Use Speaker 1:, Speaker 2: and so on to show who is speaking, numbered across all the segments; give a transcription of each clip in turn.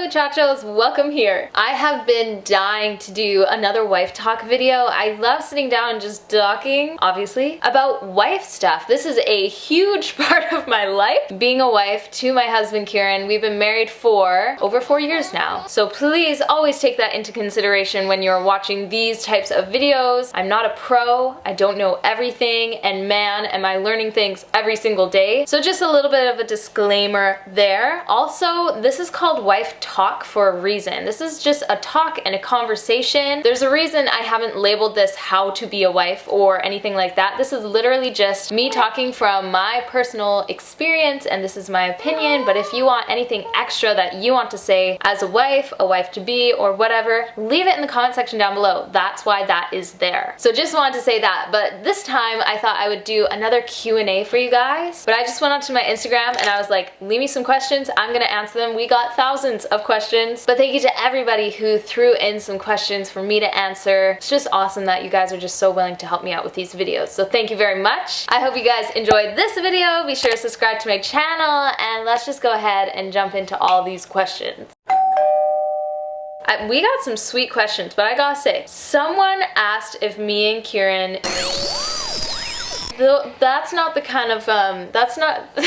Speaker 1: Untitled Chapters, welcome here. I have been dying to do another wife talk video. I love sitting down and just talking, obviously, about wife stuff. This is a huge part of my life. Being a wife to my husband Kieran, we've been married for over 4 years now. So please always take that into consideration when you're watching these types of videos. I'm not a pro, I don't know everything, and man, am I learning things every single day. So just a little bit of a disclaimer there. Also, this is called wife talk for a reason. This is just a talk and a conversation. There's a reason I haven't labeled this how to be a wife or anything like that. This is literally just me talking from my personal experience, and this is my opinion. But if you want anything extra that you want to say as a wife to be, or whatever, leave it in the comment section down below. That's why that is there. So just wanted to say that. But this time I thought I would do another Q&A for you guys. But I just went onto my Instagram and I was like, leave me some questions, I'm gonna answer them. We got thousands of questions, but thank you to everybody who threw in some questions for me to answer. It's just awesome that you guys are just so willing to help me out with these videos, so thank you very much. I hope you guys enjoyed this video. Be sure to subscribe to my channel, and let's just go ahead and jump into all these questions. We got some sweet questions, but I gotta say, someone asked if me and Kieran... That's not the kind of, that's not the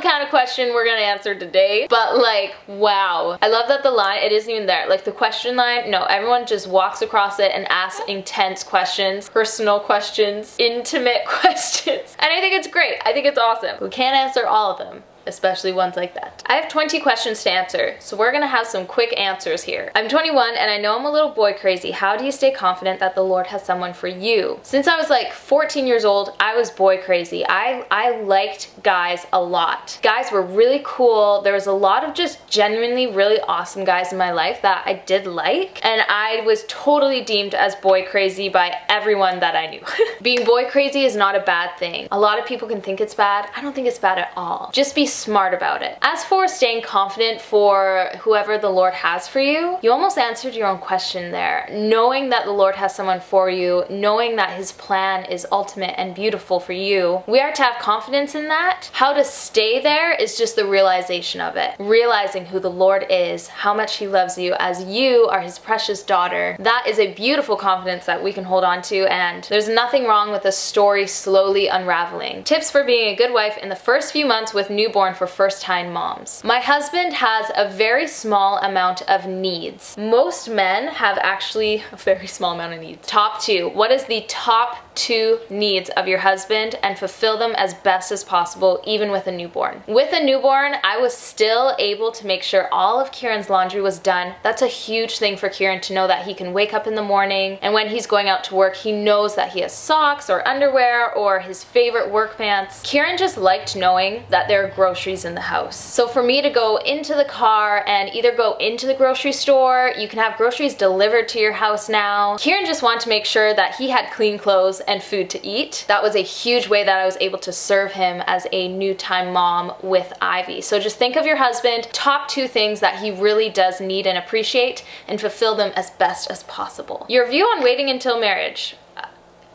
Speaker 1: kind of question we're gonna answer today, but like, wow. I love that the line, it isn't even there. Like the question line, no, everyone just walks across it and asks intense questions, personal questions, intimate questions. And I think it's great. I think it's awesome. We can't answer all of them, especially ones like that. I have 20 questions to answer, so we're gonna have some quick answers here. I'm 21 and I know I'm a little boy crazy. How do you stay confident that the Lord has someone for you? Since I was like 14 years old, I was boy crazy. I liked guys a lot. Guys were really cool. There was a lot of just genuinely really awesome guys in my life that I did like, and I was totally deemed as boy crazy by everyone that I knew. Being boy crazy is not a bad thing. A lot of people can think it's bad. I don't think it's bad at all. Just be smart about it. As for staying confident for whoever the Lord has for you, you almost answered your own question there. Knowing that the Lord has someone for you, knowing that His plan is ultimate and beautiful for you, we are to have confidence in that. How to stay there is just the realization of it. Realizing who the Lord is, how much He loves you as you are His precious daughter. That is a beautiful confidence that we can hold on to, and there's nothing wrong with a story slowly unraveling. Tips for being a good wife in the first few months with newborn for first-time moms. My husband has a very small amount of needs. Most men have actually a very small amount of needs. Top 2. What is the top 2 needs of your husband, and fulfill them as best as possible, even with a newborn. With a newborn, I was still able to make sure all of Kieran's laundry was done. That's a huge thing for Kieran, to know that he can wake up in the morning, and when he's going out to work, he knows that he has socks or underwear or his favorite work pants. Kieran just liked knowing that there are groceries in the house. So for me to go into the car and either go into the grocery store, you can have groceries delivered to your house now. Kieran just wanted to make sure that he had clean clothes and food to eat. That was a huge way that I was able to serve him as a new-time mom with Ivy. So just think of your husband, top 2 things that he really does need and appreciate, and fulfill them as best as possible. Your view on waiting until marriage.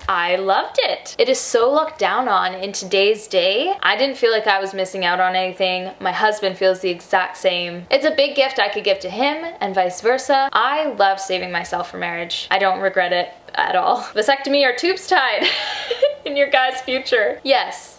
Speaker 1: I loved it. It is so looked down on in today's day. I didn't feel like I was missing out on anything. My husband feels the exact same. It's a big gift I could give to him, and vice versa. I love saving myself for marriage. I don't regret it at all. Vasectomy or tubes tied in your guy's future? Yes.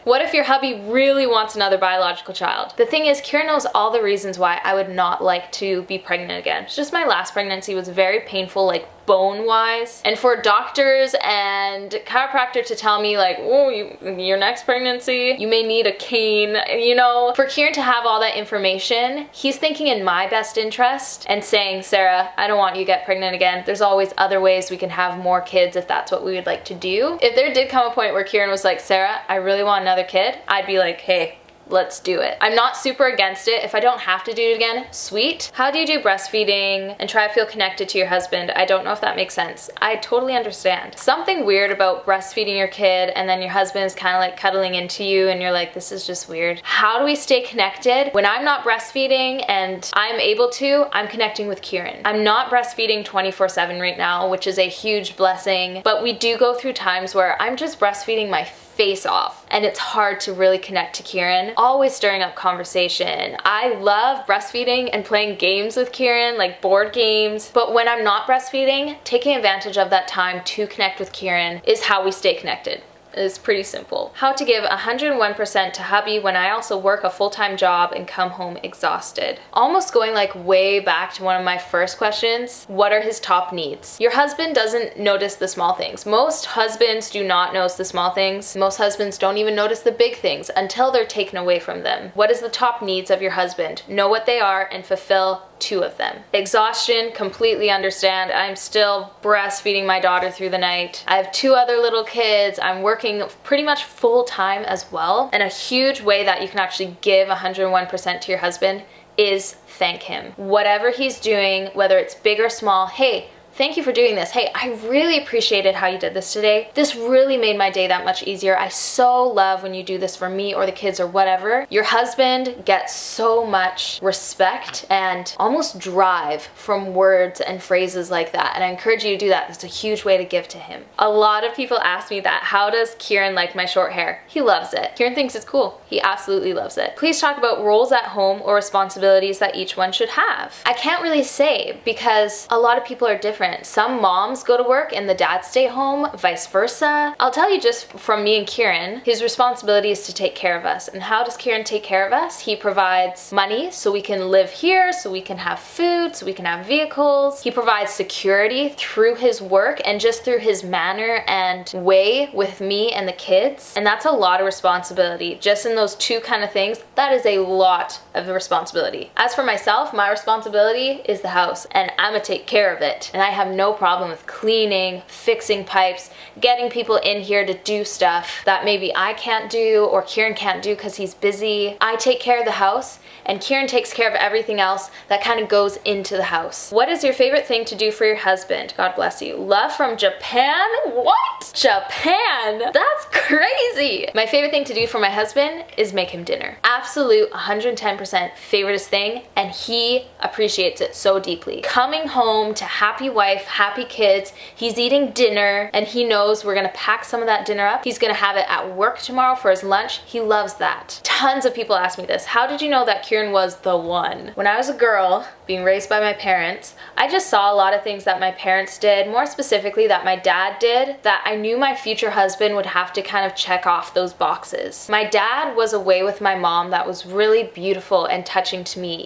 Speaker 1: What if your hubby really wants another biological child? The thing is, Kieran knows all the reasons why I would not like to be pregnant again. It's just my last pregnancy was very painful, like bone-wise. And for doctors and chiropractor to tell me like, oh, your next pregnancy, you may need a cane, you know. For Kieran to have all that information, he's thinking in my best interest and saying, Sarah, I don't want you to get pregnant again. There's always other ways we can have more kids if that's what we would like to do. If there did come a point where Kieran was like, Sarah, I really want another kid, I'd be like, hey, let's do it. I'm not super against it. If I don't have to do it again, sweet. How do you do breastfeeding and try to feel connected to your husband? I don't know if that makes sense. I totally understand. Something weird about breastfeeding your kid and then your husband is kind of like cuddling into you and you're like, this is just weird. How do we stay connected? When I'm not breastfeeding and I'm able to, I'm connecting with Kieran. I'm not breastfeeding 24/7 right now, which is a huge blessing, but we do go through times where I'm just breastfeeding my face off and it's hard to really connect to Kieran. always stirring up conversation. I love breastfeeding and playing games with Kieran, like board games. But when I'm not breastfeeding, taking advantage of that time to connect with Kieran is how we stay connected. Is pretty simple. How to give 101% to hubby when I also work a full-time job and come home exhausted. Almost going like way back to one of my first questions, what are his top needs? Your husband doesn't notice the small things. Most husbands do not notice the small things. Most husbands don't even notice the big things until they're taken away from them. What is the top needs of your husband? Know what they are and fulfill 2 of them. Exhaustion, completely understand. I'm still breastfeeding my daughter through the night. I have 2 other little kids. I'm working pretty much full time as well. And a huge way that you can actually give 101% to your husband is thank him. Whatever he's doing, whether it's big or small, hey, thank you for doing this. Hey, I really appreciated how you did this today. This really made my day that much easier. I so love when you do this for me or the kids or whatever. Your husband gets so much respect and almost drive from words and phrases like that. And I encourage you to do that. It's a huge way to give to him. A lot of people ask me that. How does Kieran like my short hair? He loves it. Kieran thinks it's cool. He absolutely loves it. Please talk about roles at home or responsibilities that each one should have. I can't really say because a lot of people are different. Some moms go to work and the dads stay home, vice versa. I'll tell you just from me and Kieran, his responsibility is to take care of us. And how does Kieran take care of us? He provides money so we can live here, so we can have food, so we can have vehicles. He provides security through his work and just through his manner and way with me and the kids. And that's a lot of responsibility. Just in those 2 kind of things, that is a lot of responsibility. As for myself, my responsibility is the house and I'm gonna take care of it. And I have no problem with cleaning, fixing pipes, getting people in here to do stuff that maybe I can't do or Kieran can't do because he's busy. I take care of the house and Kieran takes care of everything else that kind of goes into the house. What is your favorite thing to do for your husband? God bless you. Love from Japan? What? Japan? That's crazy. My favorite thing to do for my husband is make him dinner. Absolute 110% favoriteest thing, and he appreciates it so deeply. Coming home to happy wife, happy kids, he's eating dinner and he knows we're gonna pack some of that dinner up. He's gonna have it at work tomorrow for his lunch. He loves that. Tons of people ask me this. How did you know that Kieran was the one? When I was a girl, being raised by my parents, I just saw a lot of things that my parents did, more specifically that my dad did, that I knew my future husband would have to kind of check off those boxes. My dad was a way with my mom that was really beautiful and touching to me,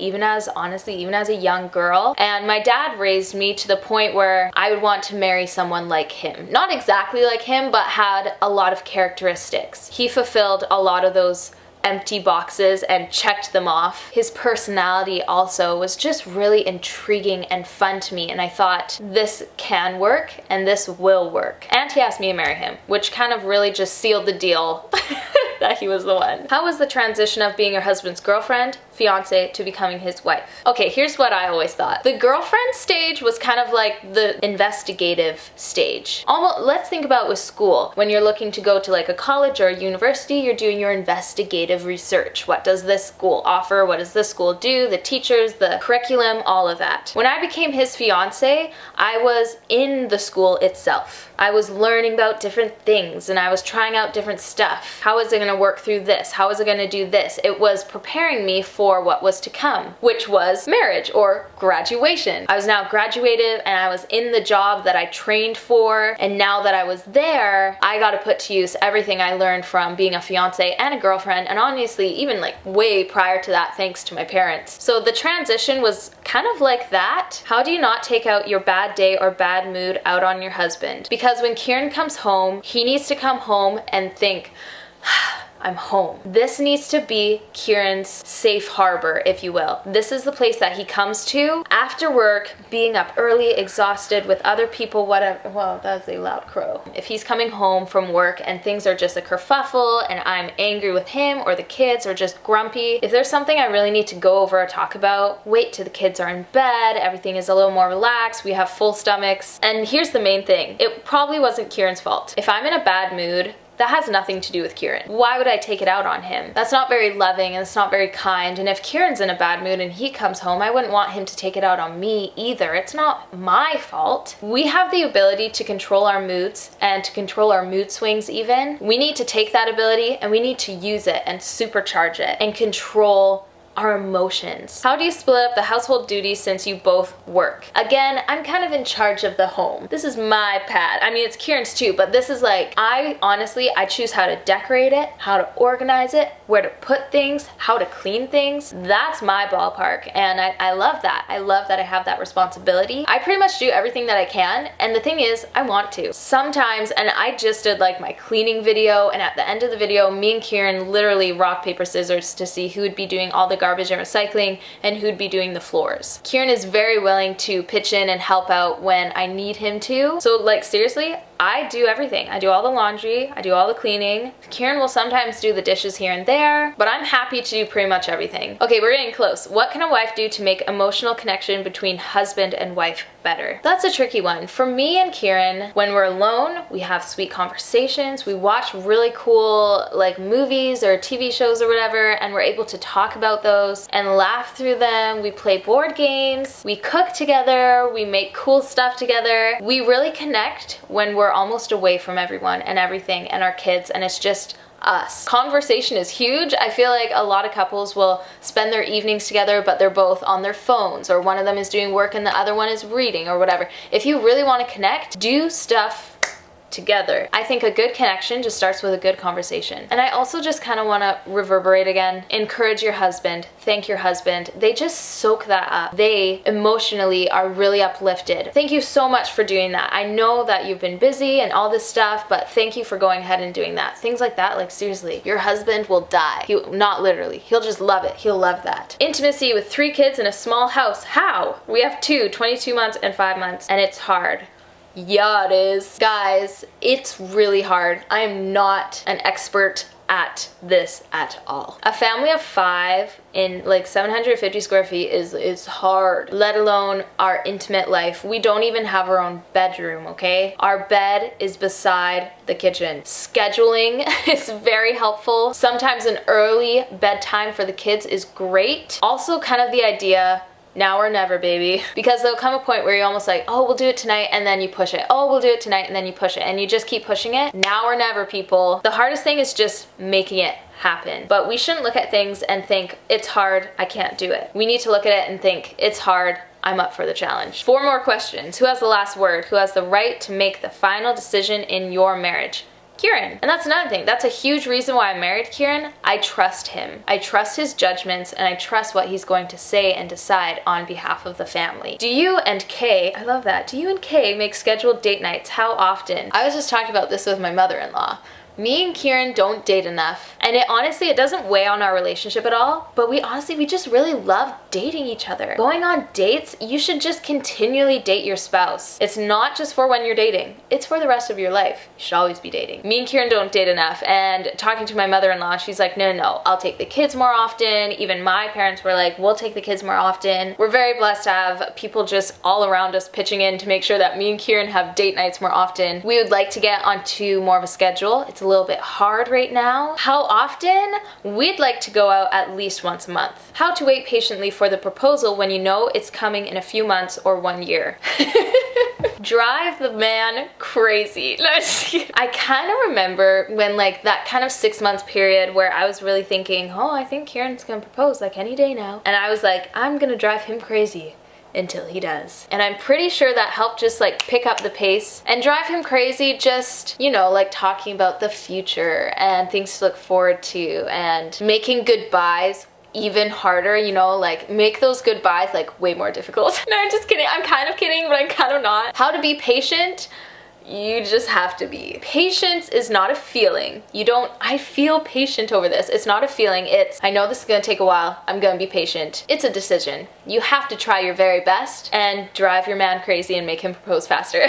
Speaker 1: honestly, even as a young girl. And my dad raised me to the point where I would want to marry someone like him. Not exactly like him, but had a lot of characteristics. He fulfilled a lot of those empty boxes and checked them off. His personality also was just really intriguing and fun to me, and I thought this can work and this will work. And he asked me to marry him, which kind of really just sealed the deal that he was the one. How was the transition of being your husband's girlfriend, fiance, to becoming his wife? Okay, here's what I always thought. The girlfriend stage was kind of like the investigative stage. Almost, let's think about with school. When you're looking to go to like a college or a university, you're doing your investigative research. What does this school offer? What does this school do? The teachers, the curriculum, all of that. When I became his fiance, I was in the school itself. I was learning about different things and I was trying out different stuff. How is it gonna work through this? How is it gonna do this? It was preparing me for what was to come, which was marriage or graduation. I was now graduated and I was in the job that I trained for, and now that I was there, I got to put to use everything I learned from being a fiance and a girlfriend, and honestly, even like way prior to that, thanks to my parents. So the transition was kind of like that. How do you not take out your bad day or bad mood out on your husband? Because when Kieran comes home, he needs to come home and think, I'm home. This needs to be Kieran's safe harbor, if you will. This is the place that he comes to after work, being up early, exhausted with other people, whatever. Well, that's a loud crow. If he's coming home from work and things are just a kerfuffle and I'm angry with him or the kids or just grumpy, if there's something I really need to go over or talk about, wait till the kids are in bed, everything is a little more relaxed, we have full stomachs. And here's the main thing. It probably wasn't Kieran's fault. If I'm in a bad mood, that has nothing to do with Kieran. Why would I take it out on him? That's not very loving and it's not very kind. And if Kieran's in a bad mood and he comes home, I wouldn't want him to take it out on me either. It's not my fault. We have the ability to control our moods and to control our mood swings even. We need to take that ability and we need to use it and supercharge it and control our emotions. How do you split up the household duties since you both work? Again, I'm kind of in charge of the home. This is my pad. I mean, it's Kieran's too, but this is like, I choose how to decorate it, how to organize it, where to put things, how to clean things. That's my ballpark, and I love that. I love that I have that responsibility. I pretty much do everything that I can, and the thing is, I want to. Sometimes, and I just did like my cleaning video, and at the end of the video, me and Kieran literally rock, paper, scissors to see who would be doing all the garbage and recycling and who'd be doing the floors. Kieran is very willing to pitch in and help out when I need him to. So like seriously, I do everything. I do all the laundry, I do all the cleaning. Kieran will sometimes do the dishes here and there, but I'm happy to do pretty much everything. Okay, we're getting close. What can a wife do to make emotional connection between husband and wife better? That's a tricky one. For me and Kieran, when we're alone, we have sweet conversations, we watch really cool like movies or TV shows or whatever, and we're able to talk about those and laugh through them. We play board games, we cook together, we make cool stuff together. We really connect when we're almost away from everyone and everything and our kids, and it's just us. Conversation is huge. I feel like a lot of couples will spend their evenings together, but they're both on their phones, or one of them is doing work and the other one is reading or whatever. If you really want to connect, do stuff together. I think a good connection just starts with a good conversation. And I also just kind of want to reverberate again. Encourage your husband. Thank your husband. They just soak that up. They emotionally are really uplifted. Thank you so much for doing that. I know that you've been busy and all this stuff, but thank you for going ahead and doing that. Things like that, like seriously, your husband will die. Not literally. He'll just love it. He'll love that. Intimacy with 3 kids in a small house. How? We have 2, 22 months and 5 months, and it's hard. Yeah, it is. Guys, it's really hard. I am not an expert at this at all. A family of 5 in like 750 square feet is hard, let alone our intimate life. We don't even have our own bedroom, okay? Our bed is beside the kitchen. Scheduling is very helpful. Sometimes an early bedtime for the kids is great. Also kind of the idea, now or never, baby. Because there'll come a point where you're almost like, oh, we'll do it tonight, and then you push it. Oh, we'll do it tonight, and then you push it. And you just keep pushing it. Now or never, people. The hardest thing is just making it happen. But we shouldn't look at things and think, it's hard, I can't do it. We need to look at it and think, it's hard, I'm up for the challenge. 4 more questions. Who has the last word? Who has the right to make the final decision in your marriage? Kieran. And that's another thing. That's a huge reason why I married Kieran. I trust him. I trust his judgments, and I trust what he's going to say and decide on behalf of the family. Do you and Kay, I love that, do you and Kay make scheduled date nights? How often? I was just talking about this with my mother-in-law. Me and Kieran don't date enough, and it doesn't weigh on our relationship at all, but we just really love dating each other. Going on dates, you should just continually date your spouse. It's not just for when you're dating, it's for the rest of your life. You should always be dating. Me and Kieran don't date enough, and talking to my mother-in-law, she's like, no, I'll take the kids more often. Even my parents were like, we'll take the kids more often. We're very blessed to have people just all around us pitching in to make sure that me and Kieran have date nights more often. We would like to get onto more of a schedule. It's a little bit hard right now. How often? We'd like to go out at least once a month. How to wait patiently for the proposal when you know it's coming in a few months or 1 year. Drive the man crazy. No, I kind of remember when like that kind of 6 month period where I was really thinking, oh, I think Kieran's gonna propose like any day now. And I was like, I'm gonna drive him crazy until he does. And I'm pretty sure that helped just like pick up the pace and drive him crazy, just, you know, like talking about the future and things to look forward to and making goodbyes even harder, you know, like make those goodbyes like way more difficult. No, I'm just kidding. I'm kind of kidding, but I'm kind of not. How to be patient? You just have to be. Patience is not a feeling. I feel patient over this. It's not a feeling. I know this is gonna take a while. I'm gonna be patient. It's a decision. You have to try your very best and drive your man crazy and make him propose faster.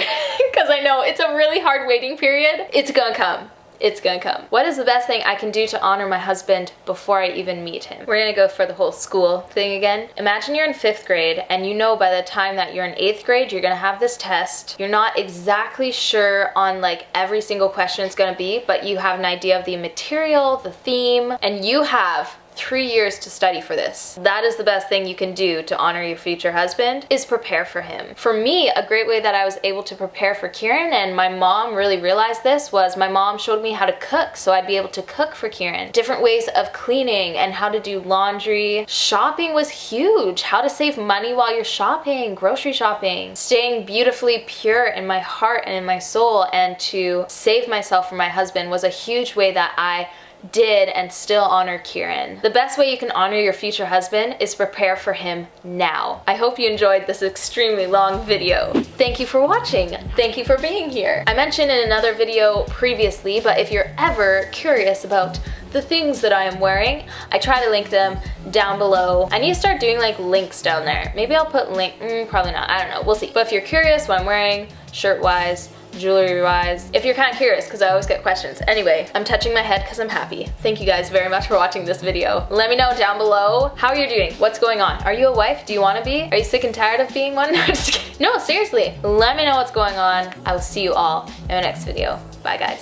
Speaker 1: Because I know it's a really hard waiting period. It's gonna come. it's gonna come. What is the best thing I can do to honor my husband before I even meet him? We're gonna go for the whole school thing again. Imagine you're in 5th grade and you know by the time that you're in 8th grade, you're gonna have this test. You're not exactly sure on like every single question it's gonna be, but you have an idea of the material, the theme, and you have 3 years to study for this. That is the best thing you can do to honor your future husband, is prepare for him. For me, a great way that I was able to prepare for Kieran, and my mom really realized this, was my mom showed me how to cook, so I'd be able to cook for Kieran. Different ways of cleaning and how to do laundry. Shopping was huge. How to save money while you're shopping, grocery shopping. Staying beautifully pure in my heart and in my soul, and to save myself for my husband was a huge way that I did and still honor Kieran. The best way you can honor your future husband is prepare for him now. I hope you enjoyed this extremely long video. Thank you for watching. Thank you for being here. I mentioned in another video previously, but if you're ever curious about the things that I am wearing, I try to link them down below. I need to start doing like links down there. Maybe I'll put probably not, I don't know, we'll see. But if you're curious what I'm wearing, shirt-wise, jewelry-wise, if you're kind of curious, because I always get questions. Anyway, I'm touching my head because I'm happy. Thank you guys very much for watching this video. Let me know down below how you're doing. What's going on? Are you a wife? Do you want to be? Are you sick and tired of being one? No, seriously. Let me know what's going on. I will see you all in my next video. Bye, guys.